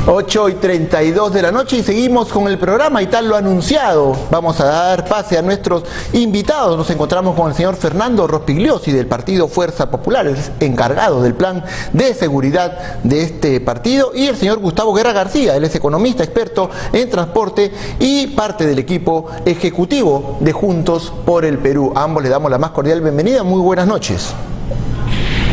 8:32 de la noche y seguimos con el programa y tal lo anunciado. Vamos a dar pase a nuestros invitados. Nos encontramos con el señor Fernando Rospigliosi del partido Fuerza Popular, el encargado del plan de seguridad de este partido, y el señor Gustavo Guerra García, él es economista, experto en transporte y parte del equipo ejecutivo de Juntos por el Perú. A ambos le damos la más cordial bienvenida. Muy buenas noches.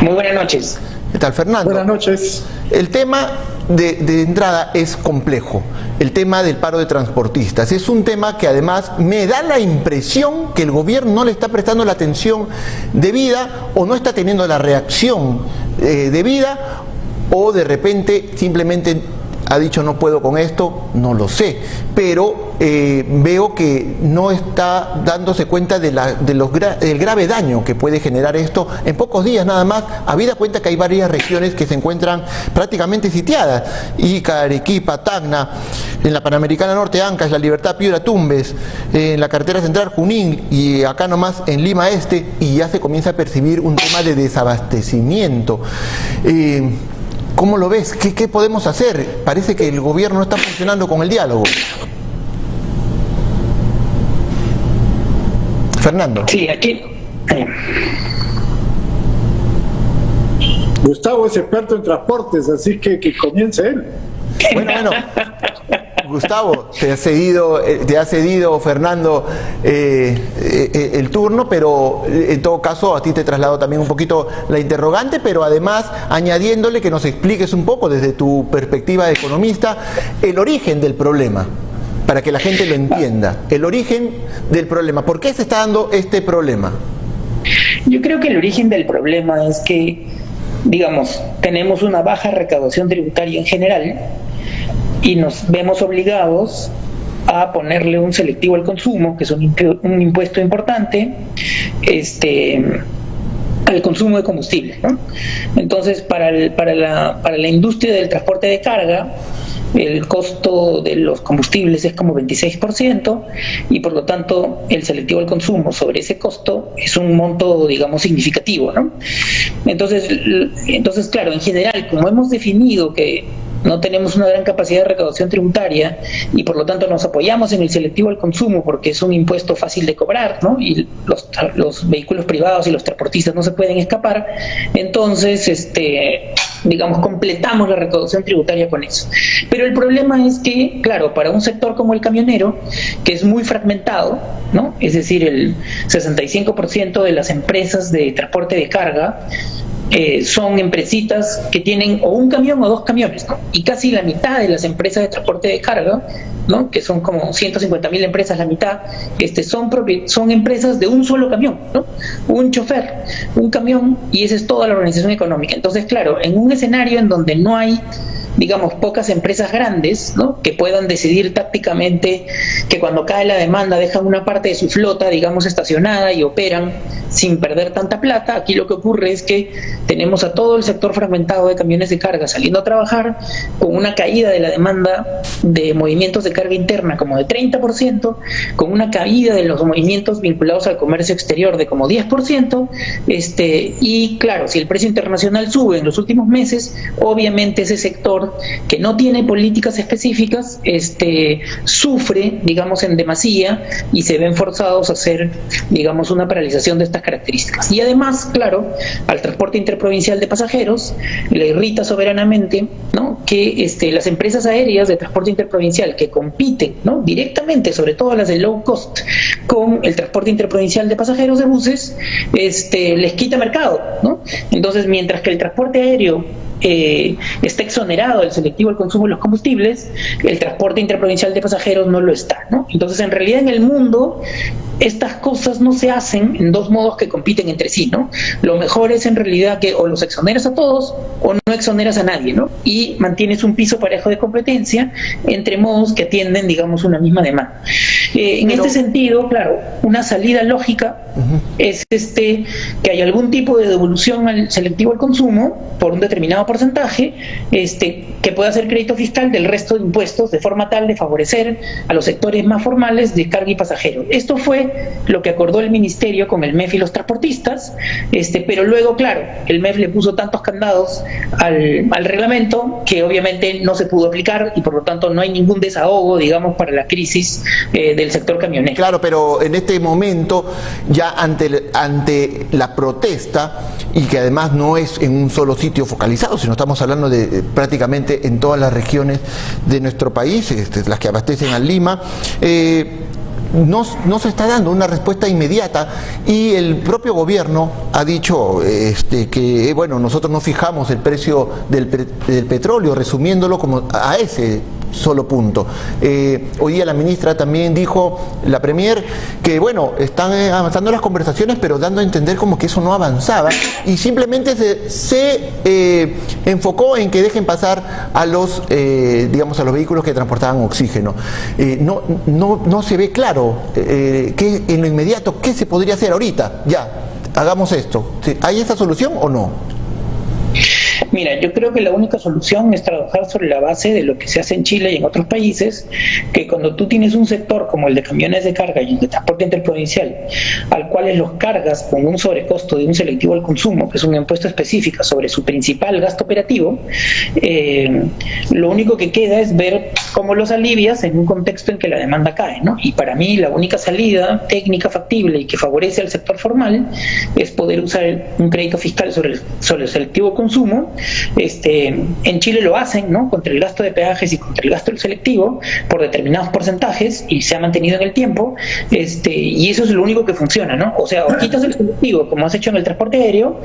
Muy buenas noches. ¿Qué tal, Fernando? Buenas noches. El tema de entrada es complejo, el tema del paro de transportistas. Es un tema que además me da la impresión que el gobierno no le está prestando la atención debida o no está teniendo la reacción debida, o de repente simplemente ha dicho no puedo con esto, no lo sé, pero veo que no está dándose cuenta del grave daño que puede generar esto en pocos días nada más, habida cuenta que hay varias regiones que se encuentran prácticamente sitiadas: Ica, Arequipa, Tacna, en la Panamericana Norte, Ancash, La Libertad, Piura, Tumbes, en la carretera central, Junín, y acá nomás en Lima Este, y ya se comienza a percibir un tema de desabastecimiento. ¿Cómo lo ves? ¿Qué podemos hacer? Parece que el gobierno no está funcionando con el diálogo. Fernando. Sí, aquí. Gustavo es experto en transportes, así que comience él. Bueno. Gustavo, te ha cedido Fernando el turno, pero en todo caso a ti te traslado también un poquito la interrogante, pero además añadiéndole que nos expliques un poco desde tu perspectiva de economista el origen del problema, para que la gente lo entienda, el origen del problema. ¿Por qué se está dando este problema? Yo creo que el origen del problema es que, digamos, tenemos una baja recaudación tributaria en general y nos vemos obligados a ponerle un selectivo al consumo, que es un impuesto importante, al consumo de combustible, ¿no? Entonces, para la industria del transporte de carga, el costo de los combustibles es como 26%, y por lo tanto el selectivo al consumo sobre ese costo es un monto, digamos, significativo, ¿no? Entonces, claro, en general, como hemos definido que no tenemos una gran capacidad de recaudación tributaria y por lo tanto nos apoyamos en el selectivo al consumo porque es un impuesto fácil de cobrar, ¿no? Y los vehículos privados y los transportistas no se pueden escapar, entonces digamos, completamos la recaudación tributaria con eso. Pero el problema es que, claro, para un sector como el camionero, que es muy fragmentado, ¿no? Es decir, el 65% de las empresas de transporte de carga son empresitas que tienen o un camión o dos camiones, ¿no? Y casi la mitad de las empresas de transporte de carga, ¿no? Que son como 150.000 empresas, la mitad son empresas de un solo camión, ¿no? Un chofer, un camión, y esa es toda la organización económica. Entonces, claro, en un escenario en donde no hay, digamos, pocas empresas grandes, ¿no? Que puedan decidir tácticamente que cuando cae la demanda dejan una parte de su flota, digamos, estacionada y operan sin perder tanta plata. Aquí lo que ocurre es que tenemos a todo el sector fragmentado de camiones de carga saliendo a trabajar con una caída de la demanda de movimientos de carga interna como de 30%, con una caída de los movimientos vinculados al comercio exterior de como 10%, y claro, si el precio internacional sube en los últimos meses, obviamente ese sector que no tiene políticas específicas sufre, digamos, en demasía y se ven forzados a hacer, digamos, una paralización de estas características. Y además, claro, al transporte interprovincial de pasajeros le irrita soberanamente, ¿no? Que las empresas aéreas de transporte interprovincial que compiten, ¿no? Directamente, sobre todo las de low cost, con el transporte interprovincial de pasajeros de buses, les quita mercado, ¿no? Entonces, mientras que el transporte aéreo está exonerado del selectivo al consumo de los combustibles, el transporte interprovincial de pasajeros no lo está, ¿no? Entonces, en realidad, en el mundo estas cosas no se hacen en dos modos que compiten entre sí, ¿no? Lo mejor es en realidad que o los exoneras a todos o no exoneras a nadie, ¿no? Y mantienes un piso parejo de competencia entre modos que atienden, digamos, una misma demanda. En este sentido, claro, una salida lógica es que hay algún tipo de devolución al selectivo al consumo por un determinado porcentaje que pueda hacer crédito fiscal del resto de impuestos, de forma tal de favorecer a los sectores más formales de carga y pasajeros. Esto fue lo que acordó el Ministerio con el MEF y los transportistas, pero luego, claro, el MEF le puso tantos candados al reglamento que obviamente no se pudo aplicar y por lo tanto no hay ningún desahogo, digamos, para la crisis del sector camionero. Claro, pero en este momento, ya ante la protesta, y que además no es en un solo sitio focalizado, sino estamos hablando de prácticamente en todas las regiones de nuestro país, las que abastecen a Lima, no se está dando una respuesta inmediata, y el propio gobierno ha dicho que bueno, nosotros no fijamos el precio del petróleo, resumiéndolo como a ese solo punto. Hoy día la ministra también dijo, la premier, que bueno, están avanzando las conversaciones, pero dando a entender como que eso no avanzaba, y simplemente se enfocó en que dejen pasar a los digamos, a los vehículos que transportaban oxígeno. No se ve claro que en lo inmediato qué se podría hacer ahorita. Ya, hagamos esto. ¿Hay esa solución o no? Mira, yo creo que la única solución es trabajar sobre la base de lo que se hace en Chile y en otros países, que cuando tú tienes un sector como el de camiones de carga y el de transporte interprovincial, al cual los cargas con un sobrecosto de un selectivo al consumo, que es un impuesto específico sobre su principal gasto operativo, lo único que queda es ver cómo los alivias en un contexto en que la demanda cae, ¿no? Y para mí la única salida técnica factible y que favorece al sector formal es poder usar un crédito fiscal sobre el selectivo consumo. En Chile lo hacen, ¿no?, contra el gasto de peajes y contra el gasto del selectivo por determinados porcentajes, y se ha mantenido en el tiempo, y eso es lo único que funciona, ¿no? O sea, o quitas el selectivo como has hecho en el transporte aéreo,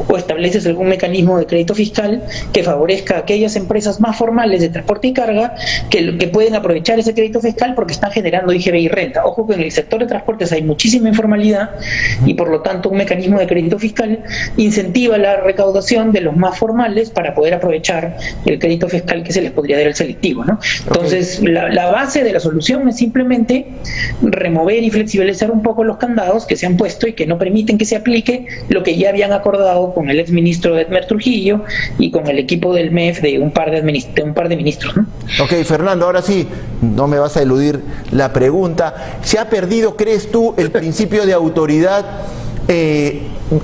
o estableces algún mecanismo de crédito fiscal que favorezca a aquellas empresas más formales de transporte y carga que pueden aprovechar ese crédito fiscal porque están generando IGB y renta. Ojo que en el sector de transportes hay muchísima informalidad, y por lo tanto un mecanismo de crédito fiscal incentiva la recaudación de los más formales para poder aprovechar el crédito fiscal que se les podría dar al selectivo, ¿no? Entonces, la base de la solución es simplemente remover y flexibilizar un poco los candados que se han puesto y que no permiten que se aplique lo que ya habían acordado con el exministro Edmer Trujillo y con el equipo del MEF de un par de ministros, ¿no? Ok, Fernando, ahora sí, no me vas a eludir la pregunta. ¿Se ha perdido, crees tú, el principio de autoridad,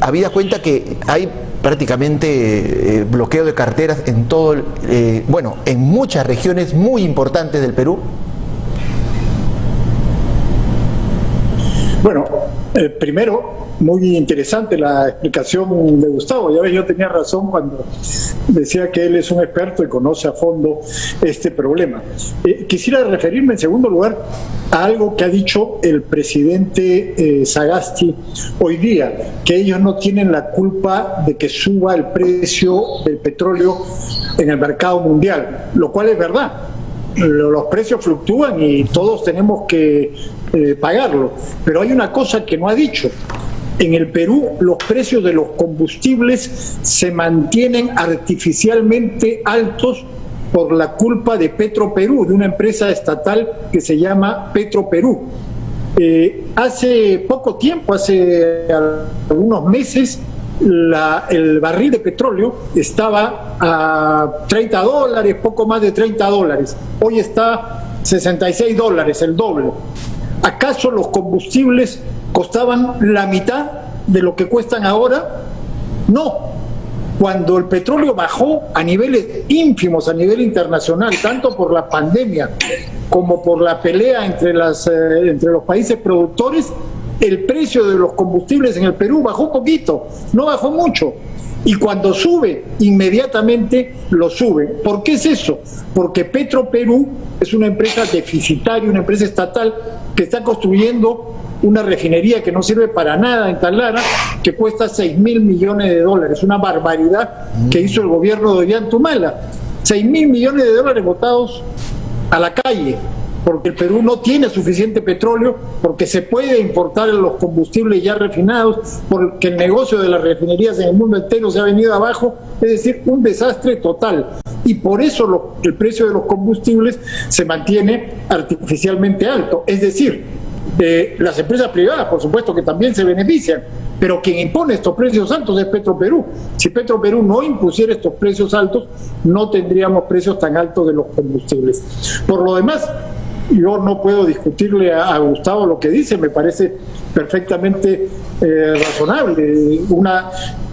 habida cuenta que hay prácticamente bloqueo de carteras en todo, bueno, en muchas regiones muy importantes del Perú? Bueno, primero, muy interesante la explicación de Gustavo. Ya ves, yo tenía razón cuando decía que él es un experto y conoce a fondo este problema. Quisiera referirme en segundo lugar a algo que ha dicho el presidente Sagasti hoy día, que ellos no tienen la culpa de que suba el precio del petróleo en el mercado mundial, lo cual es verdad. Los precios fluctúan y todos tenemos que pagarlo, pero hay una cosa que no ha dicho. En el Perú los precios de los combustibles se mantienen artificialmente altos por la culpa de Petroperú, de una empresa estatal que se llama Petroperú. Hace poco tiempo, hace algunos meses, el barril de petróleo estaba a $30, poco más de $30. Hoy está $66, el doble. ¿Acaso los combustibles costaban la mitad de lo que cuestan ahora? No. Cuando el petróleo bajó a niveles ínfimos a nivel internacional, tanto por la pandemia como por la pelea entre los países productores, el precio de los combustibles en el Perú bajó poquito, no bajó mucho. Y cuando sube, inmediatamente lo sube. ¿Por qué es eso? Porque Petroperú es una empresa deficitaria, una empresa estatal que está construyendo una refinería que no sirve para nada en Talara, que cuesta $6.000 millones, una barbaridad que hizo el gobierno de Ollantumala. $6.000 millones botados a la calle, porque el Perú no tiene suficiente petróleo, porque se puede importar los combustibles ya refinados, porque el negocio de las refinerías en el mundo entero se ha venido abajo, es decir, un desastre total. Y por eso el precio de los combustibles se mantiene artificialmente alto. Es decir, Las empresas privadas, por supuesto, que también se benefician, pero quien impone estos precios altos es Petroperú. Si Petroperú no impusiera estos precios altos, no tendríamos precios tan altos de los combustibles. Por lo demás, yo no puedo discutirle a Gustavo lo que dice, me parece perfectamente razonable.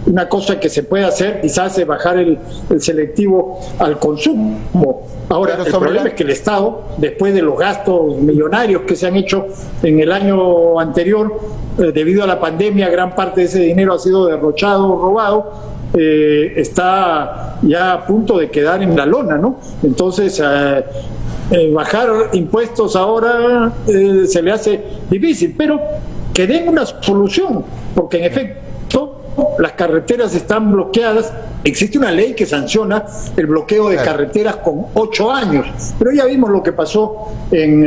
Una cosa que se puede hacer quizás es bajar el selectivo al consumo. Ahora, el problema es que el Estado, después de los gastos millonarios que se han hecho en el año anterior, debido a la pandemia, gran parte de ese dinero ha sido derrochado, robado, está ya a punto de quedar en la lona, ¿no? Entonces, bajar impuestos ahora se le hace difícil, pero que den una solución, porque en efecto las carreteras están bloqueadas. Existe una ley que sanciona el bloqueo de carreteras con 8 años, pero ya vimos lo que pasó en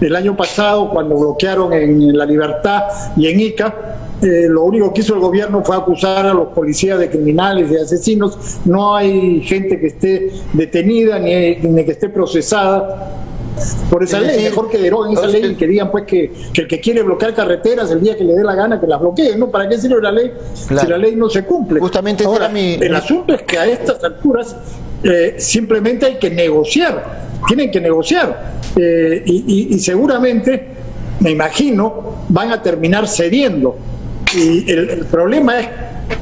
el año pasado cuando bloquearon en La Libertad y en Ica. Lo único que hizo el gobierno fue acusar a los policías de criminales, de asesinos. No hay gente que esté detenida ni que esté procesada por esa ley. Mejor que deroguen esa ley y que digan pues que el que quiere bloquear carreteras el día que le dé la gana que las bloquee, ¿no? ¿Para qué sirve la ley si la ley no se cumple? Justamente ahora, el asunto es que a estas alturas simplemente hay que negociar, tienen que negociar y seguramente, me imagino, van a terminar cediendo. Y el problema es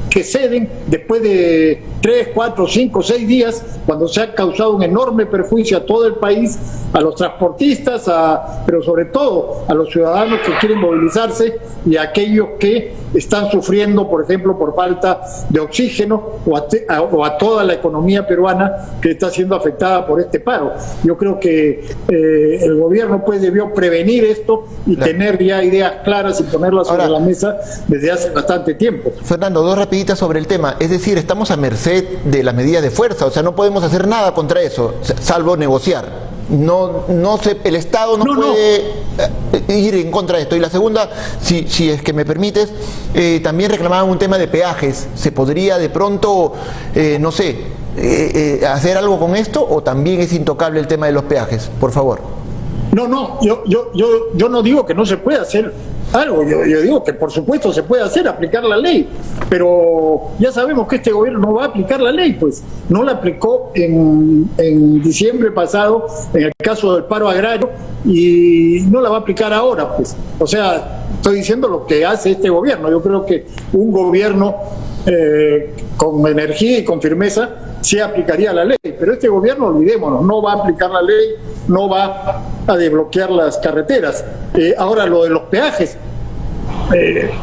que ceden después de 3, 4, 5, 6 días, cuando se ha causado un enorme perjuicio a todo el país, a los transportistas, pero sobre todo a los ciudadanos que quieren movilizarse y a aquellos que están sufriendo, por ejemplo, por falta de oxígeno, o a toda la economía peruana que está siendo afectada por este paro. Yo creo que el gobierno pues debió prevenir esto y tener ya ideas claras y ponerlas sobre la mesa desde hace bastante tiempo. Fernando, dos rapiditas sobre el tema. Es decir, estamos a merced de las medidas de fuerza, o sea, no podemos hacer nada contra eso, salvo negociar. El Estado no puede ir en contra de esto. Y la segunda, si es que me permites, también reclamaban un tema de peajes. ¿Se podría de pronto, no sé, hacer algo con esto, o también es intocable el tema de los peajes? Por favor. No, yo no digo que no se pueda hacer algo, yo digo que por supuesto se puede hacer, aplicar la ley, pero ya sabemos que este gobierno no va a aplicar la ley, pues no la aplicó en diciembre pasado en el caso del paro agrario y no la va a aplicar ahora, pues. O sea, estoy diciendo lo que hace este gobierno. Yo creo que un gobierno con energía y con firmeza sí aplicaría la ley, pero este gobierno, olvidémonos, no va a aplicar la ley, no va a desbloquear las carreteras. Ahora, lo de los peajes,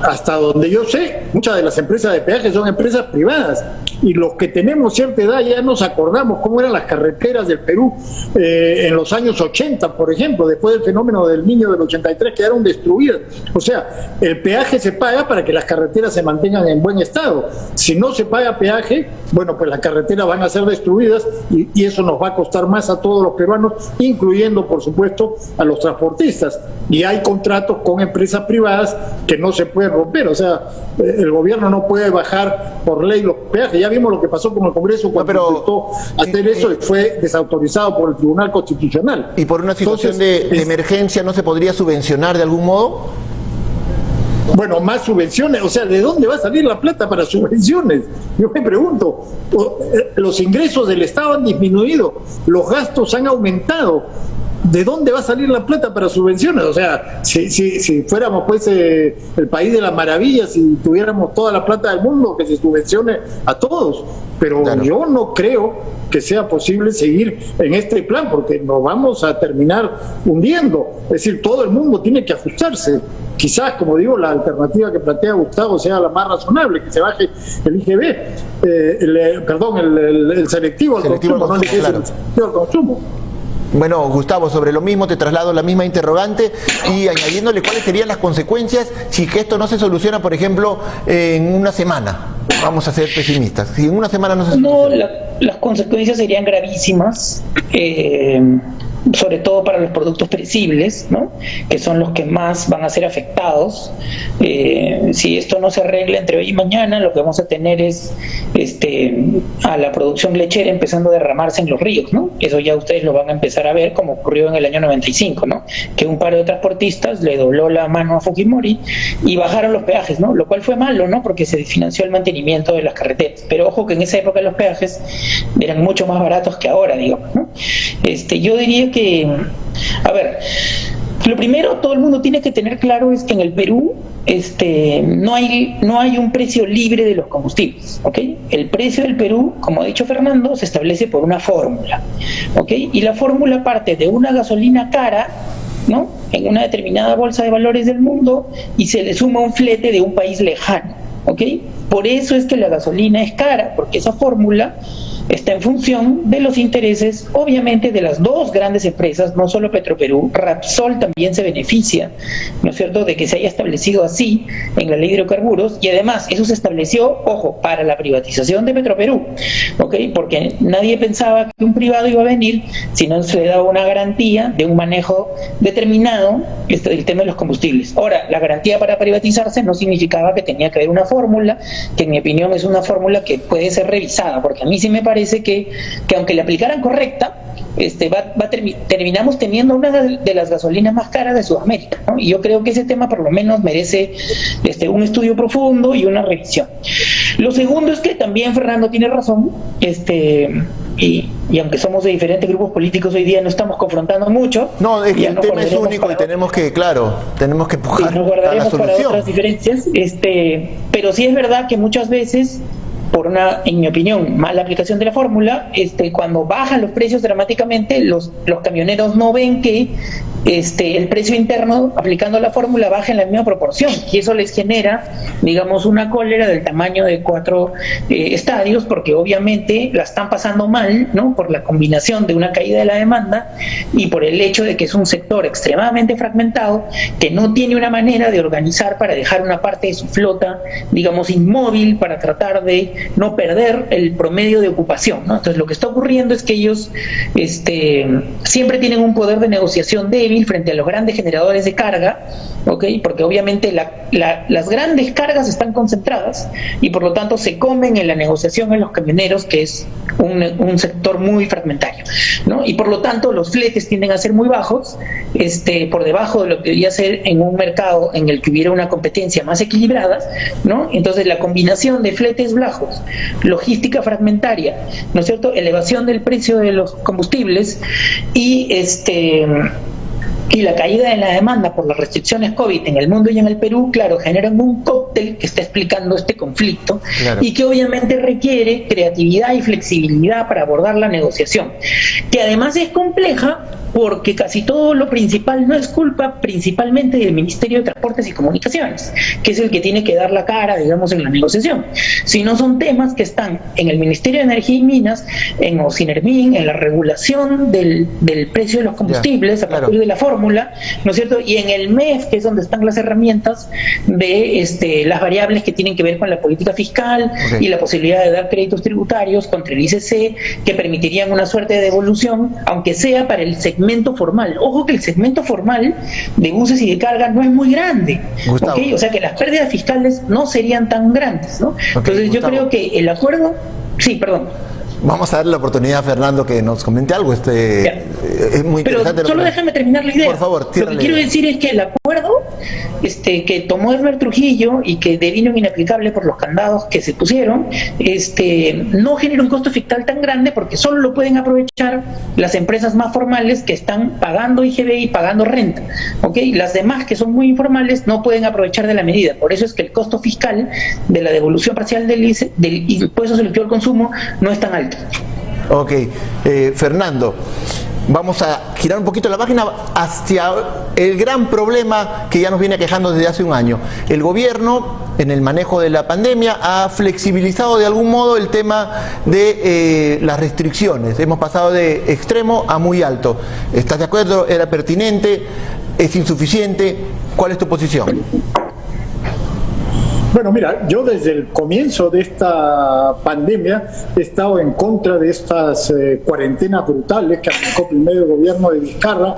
hasta donde yo sé, muchas de las empresas de peajes son empresas privadas, y los que tenemos cierta edad ya nos acordamos cómo eran las carreteras del Perú en los años 80, por ejemplo, después del fenómeno del Niño del 83, quedaron destruidas. O sea, el peaje se paga para que las carreteras se mantengan en buen estado. Si no se paga peaje, bueno, pues las carreteras van a ser destruidas y eso nos va a costar más a todos los peruanos, incluyendo, por supuesto, a los transportistas. Y hay contratos con empresas privadas que no se pueden romper. O sea, el gobierno no puede bajar por ley los peajes. Ya vimos lo que pasó con el Congreso cuando intentó hacer eso y fue desautorizado por el Tribunal Constitucional. ¿Y por una situación de emergencia no se podría subvencionar de algún modo? Bueno, más subvenciones, o sea, ¿de dónde va a salir la plata para subvenciones? Yo me pregunto, los ingresos del Estado han disminuido, los gastos han aumentado. ¿De dónde va a salir la plata para subvenciones? O sea, si fuéramos pues el país de las maravillas y tuviéramos toda la plata del mundo, que se subvencione a todos. Pero claro, yo no creo que sea posible seguir en este plan, porque nos vamos a terminar hundiendo. Es decir, todo el mundo tiene que ajustarse. Quizás, como digo, la alternativa que plantea Gustavo sea la más razonable, que se baje el IGB, el selectivo al consumo, no el IGB, claro, el selectivo al consumo. Bueno, Gustavo, sobre lo mismo te traslado la misma interrogante y añadiéndole cuáles serían las consecuencias si que esto no se soluciona, por ejemplo, en una semana. Vamos a ser pesimistas. Si en una semana no se soluciona. No, las consecuencias serían gravísimas. sobre todo para los productos perecibles, ¿no?, que son los que más van a ser afectados. Si esto no se arregla entre hoy y mañana, lo que vamos a tener es a la producción lechera empezando a derramarse en los ríos, ¿no? Eso ya ustedes lo van a empezar a ver, como ocurrió en el año 95, ¿no?, que un paro de transportistas le dobló la mano a Fujimori y bajaron los peajes, ¿no?, lo cual fue malo, ¿no?, porque se financió el mantenimiento de las carreteras. Pero ojo que en esa época los peajes eran mucho más baratos que ahora, digamos, ¿no? Yo diría que, a ver, lo primero, todo el mundo tiene que tener claro es que en el Perú no hay un precio libre de los combustibles, ¿ok? El precio del Perú, como ha dicho Fernando, se establece por una fórmula, ¿ok? Y la fórmula parte de una gasolina cara, ¿no?, en una determinada bolsa de valores del mundo, y se le suma un flete de un país lejano, ¿ok? Por eso es que la gasolina es cara, porque esa fórmula está en función de los intereses, obviamente, de las dos grandes empresas, no solo Petroperú. Repsol también se beneficia, ¿no es cierto?, de que se haya establecido así en la ley de hidrocarburos, y además eso se estableció, ojo, para la privatización de Petroperú, ¿ok?, porque nadie pensaba que un privado iba a venir si no se le daba una garantía de un manejo determinado del tema de los combustibles. Ahora, la garantía para privatizarse no significaba que tenía que haber una fórmula, que en mi opinión es una fórmula que puede ser revisada, porque a mí sí me parece que aunque la aplicaran correcta, terminamos teniendo una de las gasolinas más caras de Sudamérica, ¿no? Y yo creo que ese tema por lo menos merece un estudio profundo y una revisión. Lo segundo es que también Fernando tiene razón, y aunque somos de diferentes grupos políticos hoy día no estamos confrontando mucho. No, es que el tema es único y tenemos que empujar nos guardaremos a la para solución. otras diferencias, pero sí es verdad que muchas veces, por una, en mi opinión, mala aplicación de la fórmula, cuando bajan los precios dramáticamente, los camioneros no ven que el precio interno, aplicando la fórmula, baja en la misma proporción, y eso les genera, digamos, una cólera del tamaño de 4 estadios, porque obviamente la están pasando mal, ¿no?, por la combinación de una caída de la demanda y por el hecho de que es un sector extremadamente fragmentado, que no tiene una manera de organizar para dejar una parte de su flota, digamos, inmóvil, para tratar de no perder el promedio de ocupación, ¿no? Entonces lo que está ocurriendo es que ellos siempre tienen un poder de negociación débil frente a los grandes generadores de carga, ¿ok?, porque obviamente las grandes cargas están concentradas y por lo tanto se comen en la negociación en los camioneros, que es un sector muy fragmentario, ¿no? Y por lo tanto los fletes tienden a ser muy bajos, por debajo de lo que debería ser en un mercado en el que hubiera una competencia más equilibrada, ¿no? Entonces la combinación de fletes bajos, logística fragmentaria, ¿no es cierto?, elevación del precio de los combustibles y la caída de la demanda por las restricciones COVID en el mundo y en el Perú, claro, generan un cóctel que está explicando este conflicto, claro, y que obviamente requiere creatividad y flexibilidad para abordar la negociación, que además es compleja porque casi todo lo principal no es culpa principalmente del Ministerio de Transportes y Comunicaciones, que es el que tiene que dar la cara, digamos, en la negociación, sino son temas que están en el Ministerio de Energía y Minas, en OSINERMIN, en la regulación del precio de los combustibles, a partir de la fórmula, ¿no es cierto?, y en el MEF, que es donde están las herramientas de las variables que tienen que ver con la política fiscal y la posibilidad de dar créditos tributarios contra el ICC, que permitirían una suerte de devolución, aunque sea para el segmento formal. Ojo que el segmento formal de buses y de carga no es muy grande, ¿okay? O sea que las pérdidas fiscales no serían tan grandes, ¿no? Entonces Gustavo, yo creo que el acuerdo... Sí, perdón. Vamos a darle la oportunidad a Fernando que nos comente algo. Es muy interesante. Pero solo déjame terminar la idea. Por favor, lo que quiero decir es que el acuerdo que tomó Edmer Trujillo y que devino inaplicable por los candados que se pusieron, no genera un costo fiscal tan grande porque solo lo pueden aprovechar las empresas más formales que están pagando IGB y pagando renta, ¿okay? Las demás, que son muy informales, no pueden aprovechar de la medida. Por eso es que el costo fiscal de la devolución parcial del impuesto selectivo al consumo no es tan alto. Ok, Fernando, vamos a girar un poquito la página hacia el gran problema que ya nos viene quejando desde hace un año. El gobierno, en el manejo de la pandemia, ha flexibilizado de algún modo el tema de las restricciones. Hemos pasado de extremo a muy alto. ¿Estás de acuerdo? ¿Era pertinente? ¿Es insuficiente? ¿Cuál es tu posición? Bueno, mira, yo desde el comienzo de esta pandemia he estado en contra de estas cuarentenas brutales que aplicó primero el gobierno de Vizcarra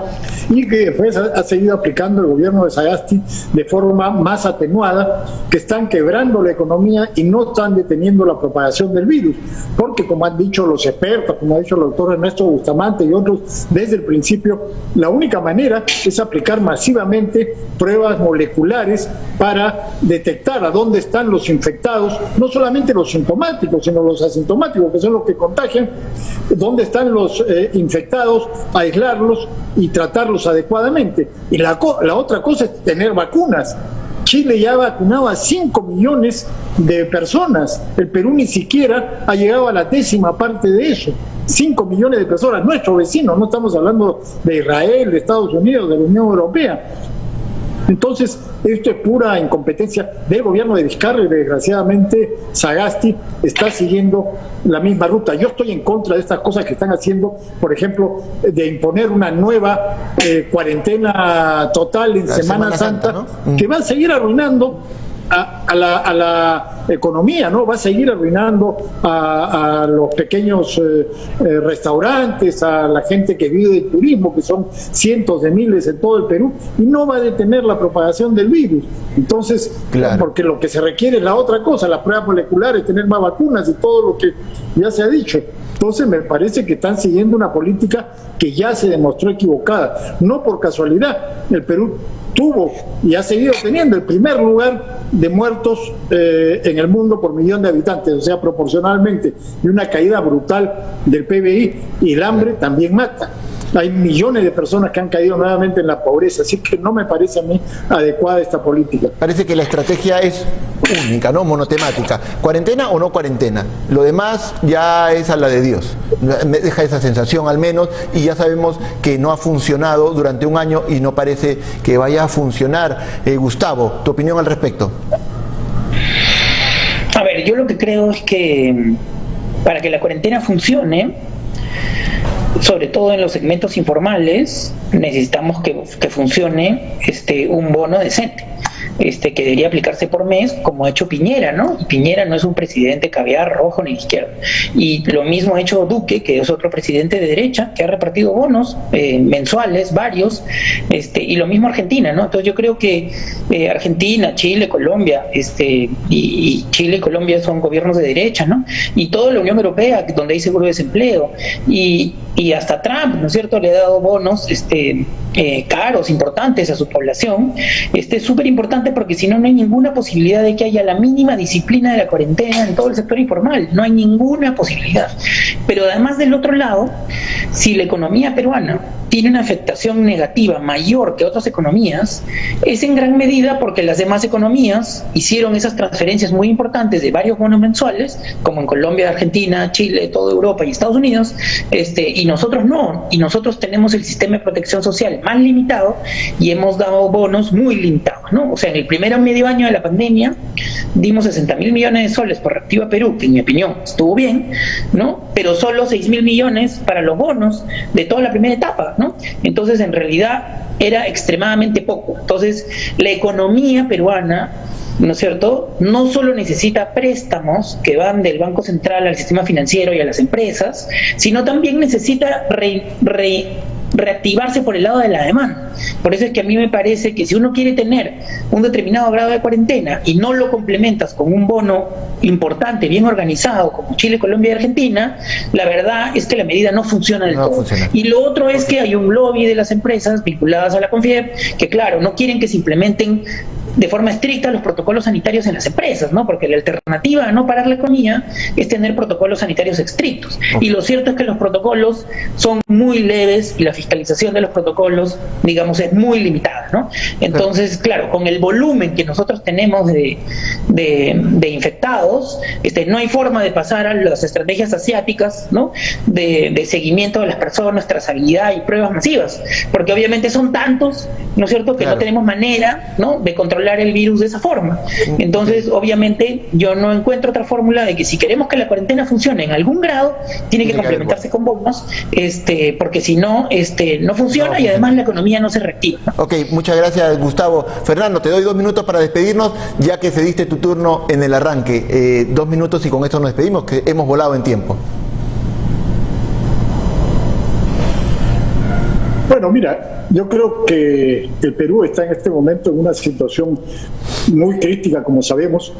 y que después ha seguido aplicando el gobierno de Sagasti de forma más atenuada, que están quebrando la economía y no están deteniendo la propagación del virus, porque como han dicho los expertos, como ha dicho el doctor Ernesto Bustamante y otros, desde el principio, la única manera es aplicar masivamente pruebas moleculares para detectar a dónde están los infectados, no solamente los sintomáticos, sino los asintomáticos, que son los que contagian, dónde están los infectados, aislarlos y tratarlos adecuadamente. Y la otra cosa es tener vacunas. Chile ya ha vacunado a 5 millones de personas, el Perú ni siquiera ha llegado a la 10ª parte de eso. 5 millones de personas, nuestros vecinos, no estamos hablando de Israel, de Estados Unidos, de la Unión Europea. Entonces, esto es pura incompetencia del gobierno de Vizcarra y desgraciadamente Sagasti está siguiendo la misma ruta. Yo estoy en contra de estas cosas que están haciendo, por ejemplo, de imponer una nueva cuarentena total en Semana Santa, ¿no? Que va a seguir arruinando a la economía, ¿no? Va a seguir arruinando a los pequeños restaurantes, a la gente que vive del turismo, que son cientos de miles en todo el Perú, y no va a detener la propagación del virus. Entonces, claro, porque lo que se requiere es la otra cosa, las pruebas moleculares, tener más vacunas y todo lo que ya se ha dicho. Entonces me parece que están siguiendo una política que ya se demostró equivocada. No por casualidad, el Perú tuvo y ha seguido teniendo el primer lugar de muertos en el mundo por millón de habitantes, o sea, proporcionalmente, y una caída brutal del PBI, y el hambre también mata. Hay millones de personas que han caído nuevamente en la pobreza, así que no me parece a mí adecuada esta política. Parece que la estrategia es única, ¿no? Monotemática. ¿Cuarentena o no cuarentena? Lo demás ya es a la de Dios. Me deja esa sensación al menos, y ya sabemos que no ha funcionado durante un año y no parece que vaya a funcionar. Gustavo, ¿tu opinión al respecto? A ver, yo lo que creo es que para que la cuarentena funcione, sobre todo en los segmentos informales, necesitamos que funcione un bono decente. Que debería aplicarse por mes, como ha hecho Piñera, ¿no? Y Piñera no es un presidente caviar rojo ni de izquierda. Y lo mismo ha hecho Duque, que es otro presidente de derecha, que ha repartido bonos mensuales, varios, y lo mismo Argentina, ¿no? Entonces yo creo que Argentina, Chile, Colombia, y Chile y Colombia son gobiernos de derecha, ¿no? Y toda la Unión Europea, donde hay seguro de desempleo, y hasta Trump, ¿no es cierto?, le ha dado bonos caros, importantes a su población. Es súper importante, porque si no, no hay ninguna posibilidad de que haya la mínima disciplina de la cuarentena en todo el sector informal. No hay ninguna posibilidad. Pero además, del otro lado, si la economía peruana tiene una afectación negativa mayor que otras economías, es en gran medida porque las demás economías hicieron esas transferencias muy importantes de varios bonos mensuales, como en Colombia, Argentina, Chile, toda Europa y Estados Unidos, y nosotros no. Y nosotros tenemos el sistema de protección social más limitado y hemos dado bonos muy limitados, ¿no? O sea, en el primer medio año de la pandemia dimos 60.000 millones de soles por Reactiva Perú, que en mi opinión estuvo bien, ¿no? Pero solo 6.000 millones para los bonos de toda la primera etapa, ¿no? Entonces, en realidad, era extremadamente poco. Entonces, la economía peruana, ¿no es cierto?, no solo necesita préstamos que van del Banco Central al sistema financiero y a las empresas, sino también necesita reactivarse por el lado de la demanda. Por eso es que a mí me parece que si uno quiere tener un determinado grado de cuarentena y no lo complementas con un bono importante, bien organizado, como Chile, Colombia y Argentina, la verdad es que la medida no funciona del todo. Y lo otro es que hay un lobby de las empresas vinculadas a la CONFIEP que, claro, no quieren que se implementen de forma estricta los protocolos sanitarios en las empresas, ¿no? Porque la alternativa a no parar la economía es tener protocolos sanitarios estrictos. Y lo cierto es que los protocolos son muy leves y la fiscalización de los protocolos, digamos, es muy limitada, ¿no? Entonces, claro, con el volumen que nosotros tenemos de infectados, no hay forma de pasar a las estrategias asiáticas, ¿no?, de seguimiento de las personas, trazabilidad y pruebas masivas, porque obviamente son tantos, ¿no es cierto?, que no tenemos manera, ¿no?, de controlar el virus de esa forma. Entonces, obviamente, yo no encuentro otra fórmula de que si queremos que la cuarentena funcione en algún grado, tiene que complementarse con bonos, porque si no, no funciona, y además la economía no se reactiva, ¿no? Ok, Muchas gracias, Gustavo. Fernando, te doy 2 minutos para despedirnos, ya que cediste tu turno en el arranque. 2 minutos y con esto nos despedimos, que hemos volado en tiempo. Bueno, mira, yo creo que el Perú está en este momento en una situación muy crítica, como sabemos,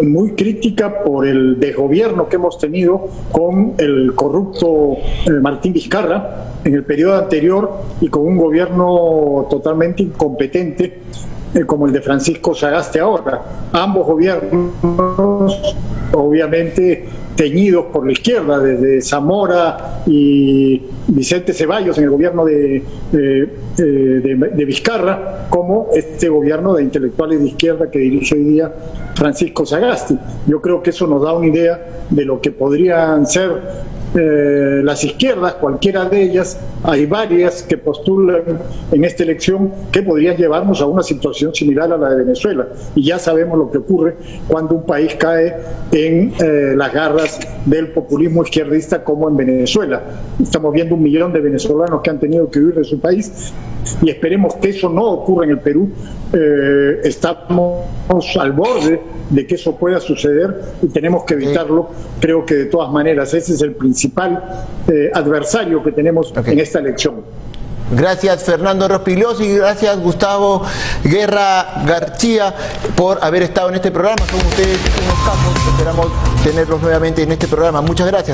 muy crítica por el desgobierno que hemos tenido con el corrupto Martín Vizcarra en el periodo anterior y con un gobierno totalmente incompetente como el de Francisco Sagasti ahora. Ambos gobiernos, obviamente, teñidos por la izquierda, desde Zamora y Vicente Ceballos en el gobierno de Vizcarra, como este gobierno de intelectuales de izquierda que dirige hoy día Francisco Sagasti. Yo creo que eso nos da una idea de lo que podrían ser las izquierdas, cualquiera de ellas. Hay varias que postulan en esta elección que podrían llevarnos a una situación similar a la de Venezuela, y ya sabemos lo que ocurre cuando un país cae en las garras del populismo izquierdista, como en Venezuela. Estamos viendo 1 millón de venezolanos que han tenido que huir de su país, y esperemos que eso no ocurra en el Perú. Estamos al borde de que eso pueda suceder y tenemos que evitarlo. Creo que de todas maneras ese es el principal adversario que tenemos en esta elección. Gracias, Fernando Rospigliosi, y gracias, Gustavo Guerra García, por haber estado en este programa. Son ustedes unos capos, esperamos tenerlos nuevamente en este programa. Muchas gracias.